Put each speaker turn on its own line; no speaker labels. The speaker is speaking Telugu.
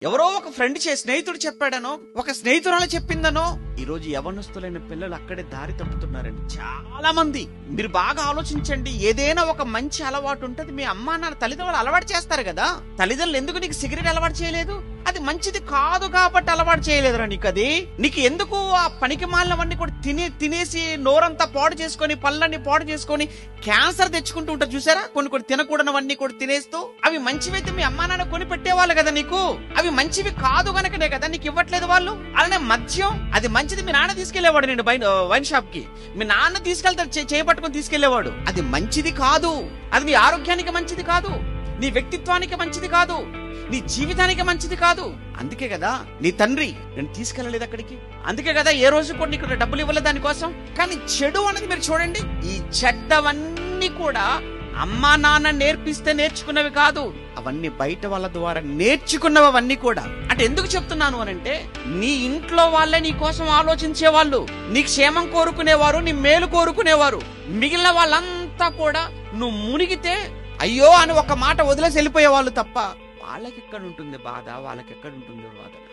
ఎవరో ఒక ఫ్రెండ్ స్నేహితుడు చెప్పాడనో, ఒక స్నేహితురాలు చెప్పిందనో ఈరోజు యవనస్తులైన పిల్లలు అక్కడే దారి తప్పుతున్నారండి చాలా మంది. మీరు బాగా ఆలోచించండి. ఏదైనా ఒక మంచి అలవాటు ఉంటది మీ అమ్మా నాన్న తల్లిదండ్రులు అలవాటు చేస్తారు కదా. తల్లిదండ్రులు ఎందుకు నీకు సిగరెట్ అలవాటు చేయలేదు? అది మంచిది కాదు కాబట్టి అలవాటు చేయలేదురా నీకు. అది నీకు ఎందుకు ఆ పనికి మాలినవన్నీ కూడా తినేసి నోరంతా పాడు చేసుకొని, పళ్ళన్నీ పాడు చేసుకొని క్యాన్సర్ తెచ్చుకుంటూ ఉంటారు చూసారా. కొన్ని తినకూడనవన్నీ కూడా తినేస్తూ. అవి మంచివైతే మీ అమ్మా నాన్న కొని పెట్టేవాళ్ళు కదా నీకు. అవి మంచివి కాదు గనకనే కదా నీకు ఇవ్వట్లేదు వాళ్ళు. అలానే మద్యం, అది మంచిది. మీ నాన్న తీసుకెళ్లేవాడు నేను వైన్ షాప్ కి. మీ నాన్న తీసుకెళ్తాడు, చేపట్టుకుని తీసుకెళ్లేవాడు. అది మంచిది కాదు. అది నీ ఆరోగ్యానికి మంచిది కాదు, నీ వ్యక్తిత్వానికి మంచిది కాదు, నీ జీవితానికి మంచిది కాదు. అందుకే కదా నీ తండ్రి నేను తీసుకెళ్లలేదు అక్కడికి. అందుకే కదా ఏ రోజు కూడా నీకు డబ్బులు ఇవ్వలేదు దానికోసం. కానీ చెడు అనేది మీరు చూడండి, ఈ చెడ్డవన్నీ కూడా అమ్మా నాన్న నేర్పిస్తే నేర్చుకున్నవి కాదు, అవన్నీ బయట వాళ్ళ ద్వారా నేర్చుకున్నవి అవన్నీ కూడా. అంటే ఎందుకు చెప్తున్నాను అనంటే, నీ ఇంట్లో వాళ్ళే నీ కోసం ఆలోచించేవాళ్ళు, నీ క్షేమం కోరుకునేవారు, నీ మేలు కోరుకునేవారు. మిగిలిన వాళ్ళంతా కూడా నువ్వు మునిగితే అయ్యో అని ఒక మాట వదిలేసి వెళ్ళిపోయేవాళ్ళు తప్ప వాళ్ళకెక్కడ ఉంటుంది బాధ, వాళ్ళకెక్కడ ఉంటుంది వాదన.